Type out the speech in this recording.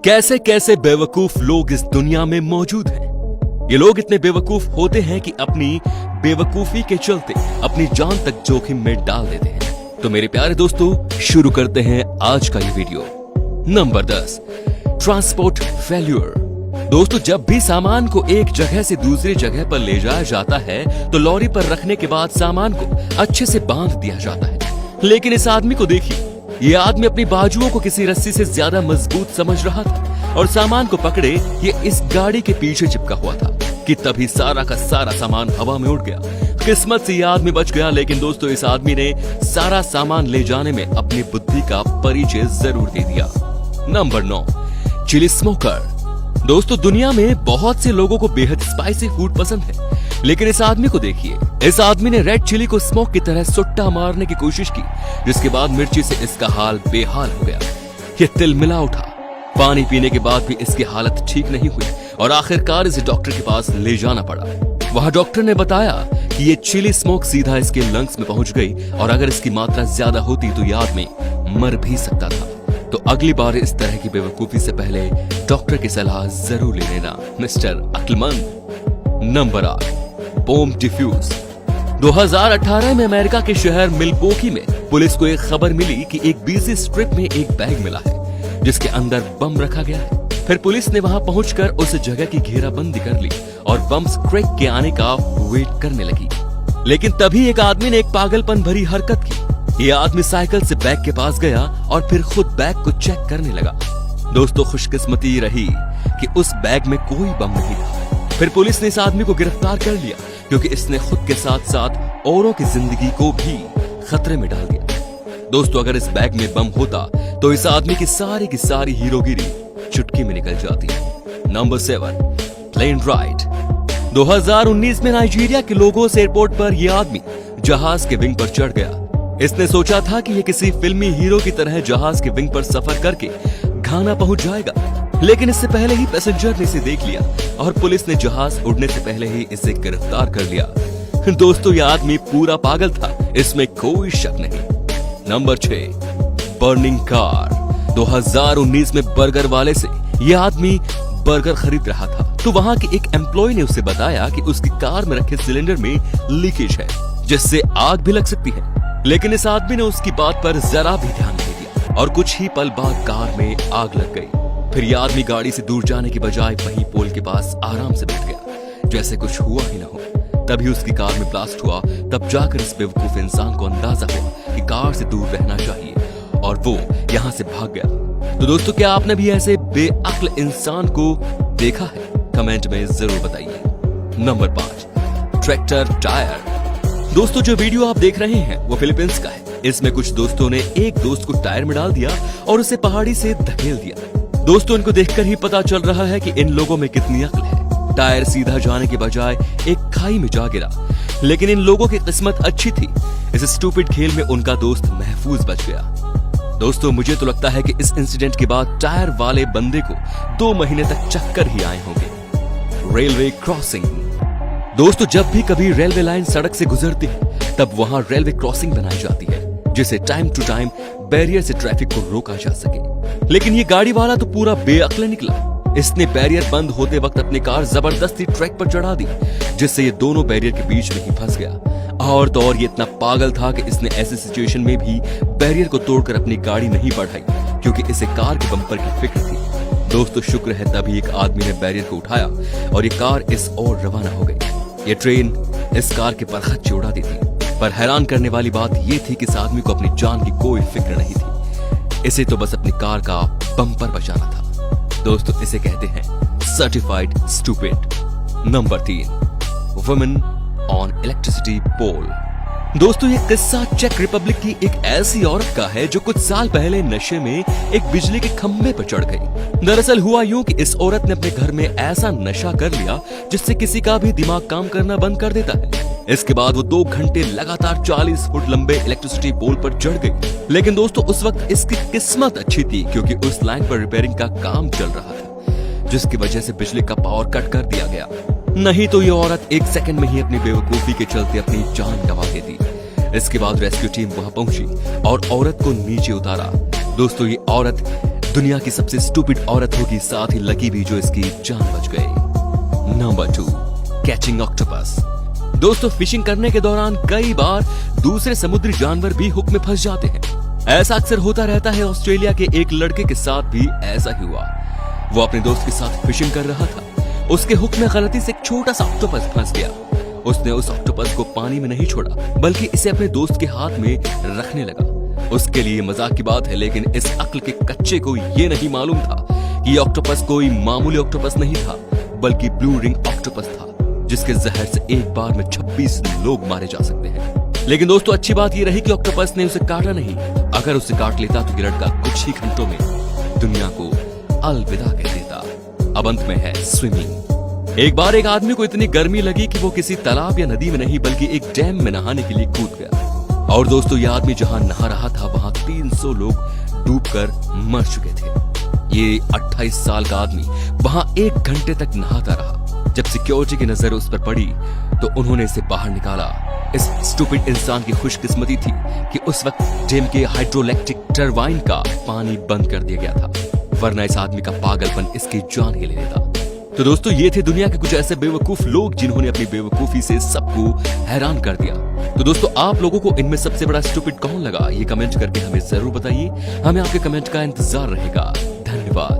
कैसे कैसे बेवकूफ लोग इस दुनिया में मौजूद हैं। ये लोग इतने बेवकूफ होते हैं कि अपनी बेवकूफी के चलते अपनी जान तक जोखिम में डाल देते हैं। तो मेरे प्यारे दोस्तों, शुरू करते हैं आज का ये वीडियो। Number 10, transport failure. दोस्तों, जब भी सामान को एक जगह से दूसरी जगह पर ले जाया जाता है तो लॉरी पर रखने के बाद सामान को अच्छे से बांध दिया जाता है, लेकिन इस आदमी को देखिए। ये आदमी अपनी बाजुओं को किसी रस्सी से ज्यादा मजबूत समझ रहा था और सामान को पकड़े ये इस गाड़ी के पीछे चिपका हुआ था कि तभी सारा का सारा सामान हवा में उड़ गया। किस्मत से ये आदमी बच गया, लेकिन दोस्तों इस आदमी ने सारा सामान ले जाने में अपनी बुद्धि का परिचय जरूर दे दिया। Number 9, chilli smoker. दोस्तों, दुनिया में बहुत से लोगों को बेहद स्पाइसी फूड पसंद है, लेकिन इस आदमी को देखिए। इस आदमी ने रेड चिली को स्मोक की तरह सुट्टा मारने की कोशिश की, जिसके बाद मिर्ची से इसका हाल बेहाल हो गया। ये तिलमिला उठा। पानी पीने के बाद भी इसकी हालत ठीक नहीं हुई और आखिरकार इसे डॉक्टर के पास ले जाना पड़ा। वहां डॉक्टर ने बताया कि ये चिली स्मोक सीधा इसके लंग्स में पहुंच गई और अगर इसकी मात्रा ज्यादा होती तो ये आदमी मर भी सकता था। तो अगली बार इस तरह की बेवकूफी से पहले डॉक्टर की सलाह जरूर ले लेना, मिस्टर अक्लमंद। Number 8, bomb defuse. 2018 में अमेरिका के शहर मिल्वॉकी में पुलिस को एक खबर मिली कि एक बिजी स्ट्रिप में एक बैग मिला है जिसके अंदर बम रखा गया है। फिर पुलिस ने वहां पहुंचकर उस जगह की घेराबंदी कर ली और बम क्रेक के आने का वेट करने लगी। लेकिन तभी एक आदमी ने एक पागलपन भरी हरकत की। ये आदमी साइकिल से बैग के पास गया और फिर खुद बैग को चेक करने लगा। दोस्तों, खुशकिस्मती रही कि उस बैग में कोई बम नहीं था। फिर पुलिस ने इस आदमी को गिरफ्तार कर लिया क्योंकि इसने खुद के साथ साथ औरों की जिंदगी को भी खतरे में डाल दिया। दोस्तों, अगर इस बैग में बम होता तो इस आदमी की सारी हीरोगिरी चुटकी में निकल जाती। Number 7, plane ride. 2019 में नाइजीरिया के लोगोस एयरपोर्ट पर यह आदमी जहाज के विंग पर चढ़ गया। इसने सोचा था कि ये किसी फिल्मी हीरो की तरह जहाज के विंग पर सफर करके घाना पहुंच जाएगा, लेकिन इससे पहले ही पैसेंजर ने इसे देख लिया और पुलिस ने जहाज उड़ने से पहले ही इसे गिरफ्तार कर लिया। दोस्तों, यह आदमी पूरा पागल था, इसमें कोई शक नहीं। Number 6, burning car. 2019 में बर्गर वाले से यह आदमी बर्गर खरीद रहा था तो वहां के एक एम्प्लॉय ने उसे बताया कि उसकी कार में रखे सिलेंडर में लीकेज है जिससे आग भी लग सकती है। लेकिन इस आदमी ने उसकी बात पर जरा भी ध्यान नहीं दिया और कुछ ही पल बाद कार में आग लग गई। फिर यह आदमी गाड़ी से दूर जाने की बजाय वहीं पोल के पास आराम से बैठ गया जैसे कुछ हुआ ही ना हो। तभी उसकी कार में ब्लास्ट हुआ। तब जाकर इस बेवकूफ इंसान को अंदाजा हुआ कि कार से दूर रहना चाहिए और वो यहाँ से भाग गया। तो दोस्तों, क्या आपने भी ऐसे बेअक्ल इंसान को देखा है? कमेंट में जरूर बताइए। Number 5, tractor tyre. दोस्तों, जो वीडियो आप देख रहे हैं वो फिलीपींस का है। इसमें कुछ दोस्तों ने एक दोस्त को टायर में डाल दिया और उसे पहाड़ी से धकेल दिया। दोस्तों, इनको देखकर ही पता चल रहा है कि इन लोगों में कितनी अक्ल है। टायर सीधा जाने के बजाय एक खाई में जा गिरा, लेकिन इन लोगों की किस्मत अच्छी थी। इस स्टूपिड खेल में उनका दोस्त महफूज बच गया। दोस्तों, मुझे तो लगता है कि इस इंसिडेंट के बाद टायर वाले बंदे को 2 महीने तक चक्कर ही आए होंगे। Railway crossing. दोस्तों, जब भी कभी रेलवे लाइन सड़क से गुजरती है तब वहां रेलवे क्रॉसिंग बनाई जाती है जिसे टाइम टू टाइम बैरियर से ट्रैफिक को रोका जा सके। लेकिन ये गाड़ी वाला तो पूरा बेअक्ल निकला। इसने बैरियर बंद होते वक्त अपनी कार जबरदस्ती ट्रैक पर चढ़ा दी जिससे ये दोनों बैरियर के बीच में ही फंस गया। और तो और ये इतना पागल था कि इसने ऐसी सिचुएशन में भी बैरियर को तोड़कर अपनी गाड़ी नहीं बढ़ाई क्योंकि इसे कार के बम्पर की फिक्र थी। दोस्तों, शुक्र है तभी एक आदमी ने बैरियर को उठाया और ये कार इस ओर रवाना हो गई। ये ट्रेन इस कार के परखच्चे उड़ा दी थी। पर हैरान करने वाली बात यह थी कि इस आदमी को अपनी जान की कोई फिक्र नहीं थी। इसे तो बस अपनी कार का बम्पर बचाना था। दोस्तों, इसे कहते हैं certified stupid. Number 3, women on electricity pole. दोस्तों, ये किस्सा चेक रिपब्लिक की एक ऐसी औरत का है जो कुछ साल पहले नशे में एक बिजली के खंभे पर चढ़ गई। दरअसल हुआ यूं कि इस औरत ने अपने घर में ऐसा नशा कर लिया जिससे किसी का भी दिमाग काम करना बंद कर देता है। इसके बाद वो 2 घंटे लगातार 40 फुट लंबे इलेक्ट्रिसिटी पोल पर चढ़ गई। लेकिन दोस्तों, उस वक्त इसकी किस्मत अच्छी थी क्योंकि उस लाइन पर रिपेयरिंग का काम चल रहा था जिसकी वजह से बिजली का पावर कट कर दिया गया। नहीं तो ये औरत 1 सेकंड में ही अपनी बेवकूफी के चलते अपनी जान गंवा देती। इसके बाद रेस्क्यू टीम वहां पहुंची और औरत को नीचे उतारा। दोस्तों, ये औरत दुनिया की सबसे स्टूपिड औरत होगी, साथ ही लकी भी, जो इसकी जान बच गई। Number 2, catching octopus. दोस्तों, फिशिंग करने के दौरान कई बार दूसरे समुद्री जानवर भी हुक में फंस जाते हैं। ऐसा अक्सर होता रहता है। ऑस्ट्रेलिया के एक लड़के के साथ भी ऐसा ही हुआ। वो अपने दोस्त के साथ फिशिंग कर रहा था। उसके हुक में गलती से एक छोटा सा ऑक्टोपस फंस गया। उसने उस ऑक्टोपस को पानी में नहीं छोड़ा, बल्कि इसे अपने दोस्त के हाथ में रखने लगा। उसके लिए मजाक की बात है, लेकिन इस अक्ल के कच्चे को ये नहीं मालूम था कि ये ऑक्टोपस कोई मामूली ऑक्टोपस नहीं था, बल्कि ब्लू रिंग ऑक्टोपस था, जिसके जहर से एक बार में 26 लोग मारे जा सकते हैं। लेकिन दोस्तों, अच्छी बात ये रही कि ऑक्टोपस ने उसे काटा नहीं। अगर उसे काट लेता तो ये लड़का कुछ ही घंटों में दुनिया को अलविदा कह देता। अब अंत में है स्विमिंग। एक बार एक आदमी को इतनी गर्मी लगी कि वो किसी तालाब या नदी में नहीं, बल्कि एक डैम में नहाने के लिए कूद गया। और दोस्तों, यह आदमी जहां नहा रहा था, वहां 300 लोग डूबकर मर चुके थे। ये 28 साल का आदमी वहां 1 घंटे तक नहाता रहा। जब सिक्योरिटी की नजर उस पर पड़ी तो उन्होंने इसे बाहर निकाला। इस स्टूपिड इंसान की खुशकिस्मती थी कि उस वक्त डैम के हाइड्रोइलेक्ट्रिक टरबाइन का पानी बंद कर दिया गया था, वरना इस आदमी का पागलपन इसकी जान ही ले लेता। तो दोस्तों, ये थे दुनिया के कुछ ऐसे बेवकूफ लोग जिन्होंने अपनी बेवकूफी से सबको हैरान कर दिया। तो दोस्तों, आप लोगों को इनमें सबसे बड़ा स्टूपिड कौन लगा, ये कमेंट करके हमें जरूर बताइए। हमें आपके कमेंट का इंतजार रहेगा। धन्यवाद।